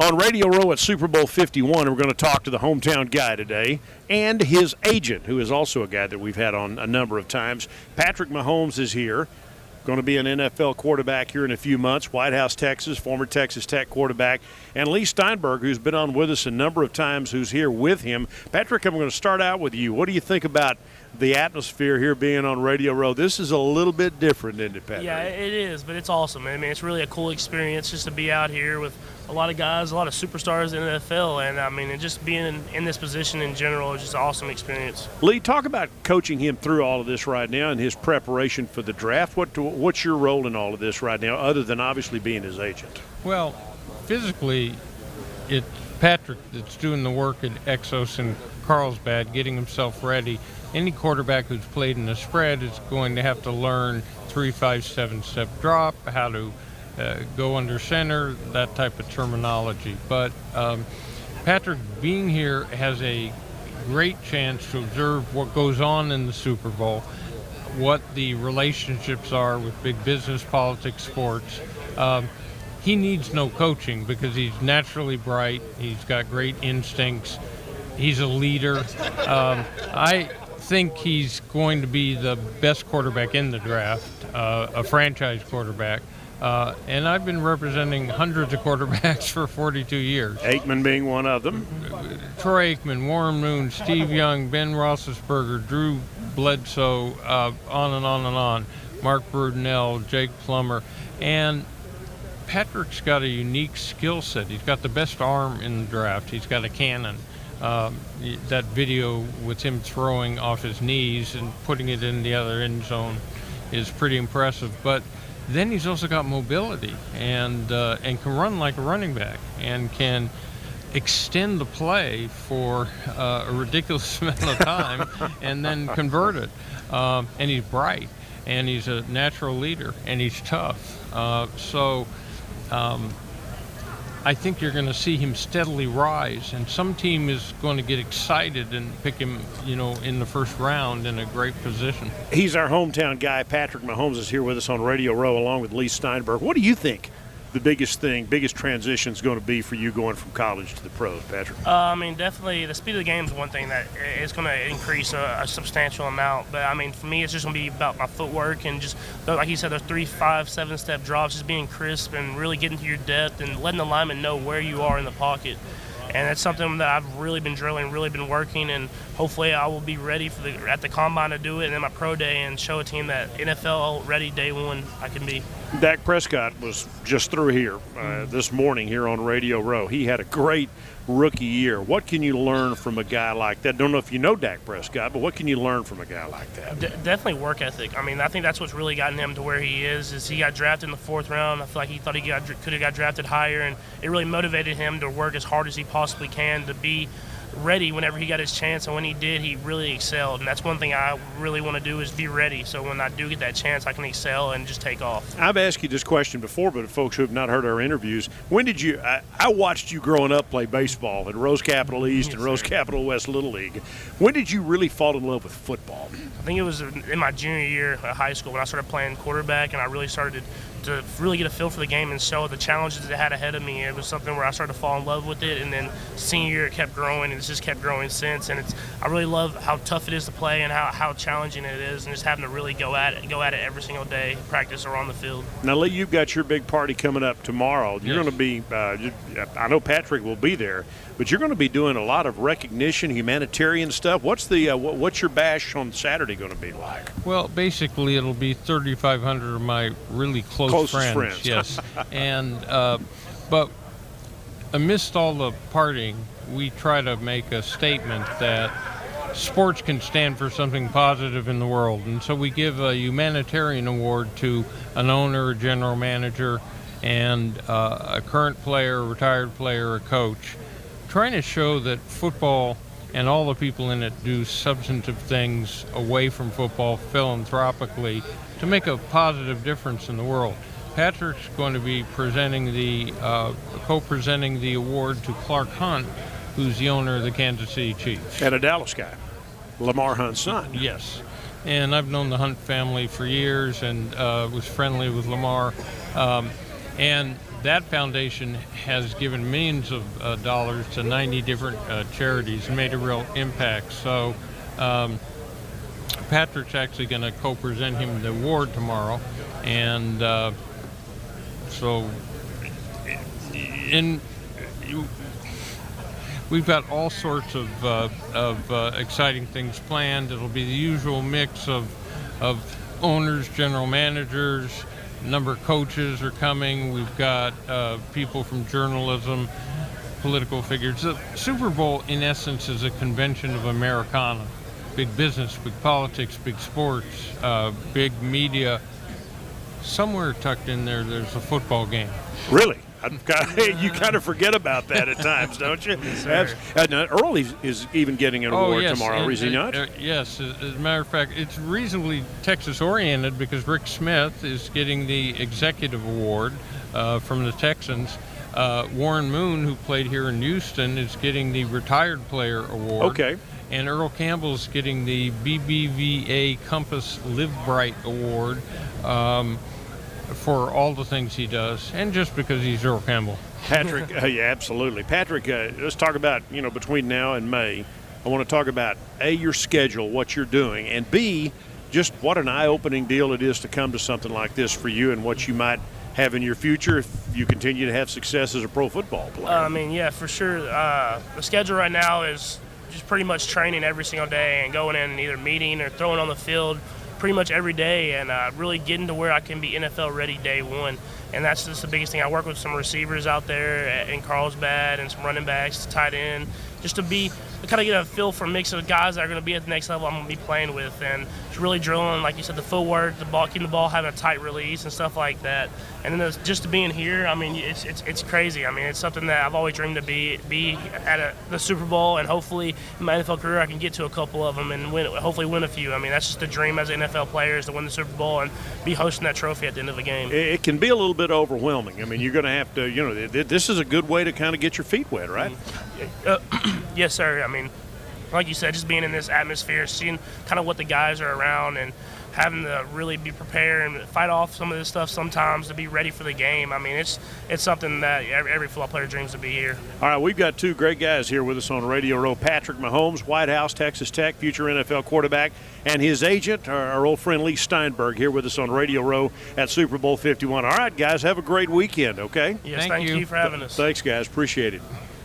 On Radio Row at Super Bowl 51, we're going to talk to the hometown guy today and his agent, who is also a guy that we've had on a number of times. Patrick Mahomes is here, going to be an NFL quarterback here in a few months. Whitehouse, Texas, former Texas Tech quarterback. And Lee Steinberg, who's been on with us a number of times, who's here with him. Patrick, I'm going to start out with you. What do you think about the atmosphere here being on Radio Row? This is a little bit different, isn't it, Patrick? Yeah, it is, but it's awesome. I mean, it's really a cool experience just to be out here with a lot of guys, a lot of superstars in the NFL, and I mean, and just being in this position in general is just an awesome experience. Lee, talk about coaching him through all of this right now and his preparation for the draft. What's your role in all of this right now, other than obviously being his agent? Well, physically, it's Patrick that's doing the work at Exos and Carlsbad, getting himself ready. Any quarterback who's played in a spread is going to have to learn 3, 5, 7-step drop, how to go under center, that type of terminology. But Patrick being here has a great chance to observe what goes on in the Super Bowl, what the relationships are with big business, politics, sports. He needs no coaching because he's naturally bright. He's got great instincts. He's a leader. I think he's going to be the best quarterback in the draft, a franchise quarterback. And I've been representing hundreds of quarterbacks for 42 years. Aikman being one of them. Troy Aikman, Warren Moon, Steve Young, Ben Roethlisberger, Drew Bledsoe, on and on and on. Mark Brudenell, Jake Plummer. And Patrick's got a unique skill set. He's got the best arm in the draft. He's got a cannon. That video with him throwing off his knees and putting it in the other end zone is pretty impressive. But then he's also got mobility and can run like a running back and can extend the play for a ridiculous amount of time and then convert it. And he's bright, and he's a natural leader, and he's tough. I think you're going to see him steadily rise, and some team is going to get excited and pick him, in the first round in a great position. He's our hometown guy. Patrick Mahomes is here with us on Radio Row along with Lee Steinberg. What do you think the biggest transition is going to be for you going from college to the pros, Patrick? I mean, definitely the speed of the game is one thing that is going to increase a substantial amount. But, I mean, for me, it's just going to be about my footwork and just, like you said, those 3, 5, 7-step drops, just being crisp and really getting to your depth and letting the lineman know where you are in the pocket. And that's something that I've really been drilling, really been working, and hopefully I will be ready at the combine to do it and then my pro day and show a team that NFL ready day one I can be. Dak Prescott was just through here this morning here on Radio Row. He had a great rookie year. What can you learn from a guy like that? Don't know if you know Dak Prescott, but what can you learn from a guy like that? Definitely work ethic. I mean, I think that's what's really gotten him to where he is he got drafted in the 4th round. I feel like he thought he could have got drafted higher, and it really motivated him to work as hard as he possibly can to be ready whenever he got his chance, and when he did, he really excelled. And that's one thing I really want to do is be ready, so when I do get that chance, I can excel and just take off. I've asked you this question before, but folks who have not heard our interviews, when did you I watched you growing up play baseball at Rose Capital East and Rose Capital West Little League. When did you really fall in love with football? I think it was in my junior year of high school when I started playing quarterback, and I really started to really get a feel for the game and show the challenges it had ahead of me. It was something where I started to fall in love with it, and then senior year it kept growing, and it's just kept growing since. And I really love how tough it is to play and how challenging it is, and just having to really go at it every single day, practice or on the field. Now, Lee, you've got your big party coming up tomorrow. You're going to be, I know Patrick will be there, but you're going to be doing a lot of recognition, humanitarian stuff. What's your bash on Saturday going to be like? Well, basically it'll be 3,500 of my really closest friends. Yes. And but amidst all the partying, we try to make a statement that sports can stand for something positive in the world. And so we give a humanitarian award to an owner, a general manager, and a current player, a retired player, a coach, trying to show that football and all the people in it do substantive things away from football philanthropically to make a positive difference in the world. Patrick's going to be co-presenting the award to Clark Hunt, who's the owner of the Kansas City Chiefs. And a Dallas guy, Lamar Hunt's son. Yes. And I've known the Hunt family for years and was friendly with Lamar. And that foundation has given millions of dollars to 90 different charities and made a real impact. So Patrick's actually going to co-present him the award tomorrow, and we've got all sorts of exciting things planned. It'll be the usual mix of owners, general managers, a number of coaches are coming. We've got people from journalism, political figures. The Super Bowl, in essence, is a convention of Americana. Big business, big politics, big sports, big media. Somewhere tucked in there, there's a football game. Really? You kind of forget about that at times, don't you? Yes, Earl is even getting an award tomorrow, is he not? Yes. As a matter of fact, it's reasonably Texas-oriented because Rick Smith is getting the executive award from the Texans. Warren Moon, who played here in Houston, is getting the retired player award. Okay. And Earl Campbell's getting the BBVA Compass Live Bright award. For all the things he does, and just because he's Earl Campbell. Patrick, yeah, absolutely. Patrick, let's talk about, between now and May, I want to talk about, A, your schedule, what you're doing, and B, just what an eye-opening deal it is to come to something like this for you and what you might have in your future if you continue to have success as a pro football player. Yeah, for sure. The schedule right now is just pretty much training every single day and going in and either meeting or throwing on the field pretty much every day, and really getting to where I can be NFL ready day one. And that's just the biggest thing. I work with some receivers out there in Carlsbad and some running backs, tight end, just to kind of get a feel for a mix of guys that are going to be at the next level I'm going to be playing with, and just really drilling, like you said, the footwork, the ball, keeping the ball, having a tight release and stuff like that. And then just being here, it's crazy. It's something that I've always dreamed to be at the Super Bowl, and hopefully in my NFL career I can get to a couple of them and hopefully win a few. That's just the dream as an NFL player, is to win the Super Bowl and be hosting that trophy at the end of the game. It can be a little bit overwhelming. You're going to have to, this is a good way to kind of get your feet wet, right? Yes, sir. Like you said, just being in this atmosphere, seeing kind of what the guys are around, and having to really be prepared and fight off some of this stuff sometimes to be ready for the game. It's something that every football player dreams to be here. All right, we've got two great guys here with us on Radio Row. Patrick Mahomes, Whitehouse, Texas Tech, future NFL quarterback, and his agent, our old friend Lee Steinberg, here with us on Radio Row at Super Bowl 51. All right, guys, have a great weekend, okay? Yes, thank you for having us. Thanks, guys. Appreciate it.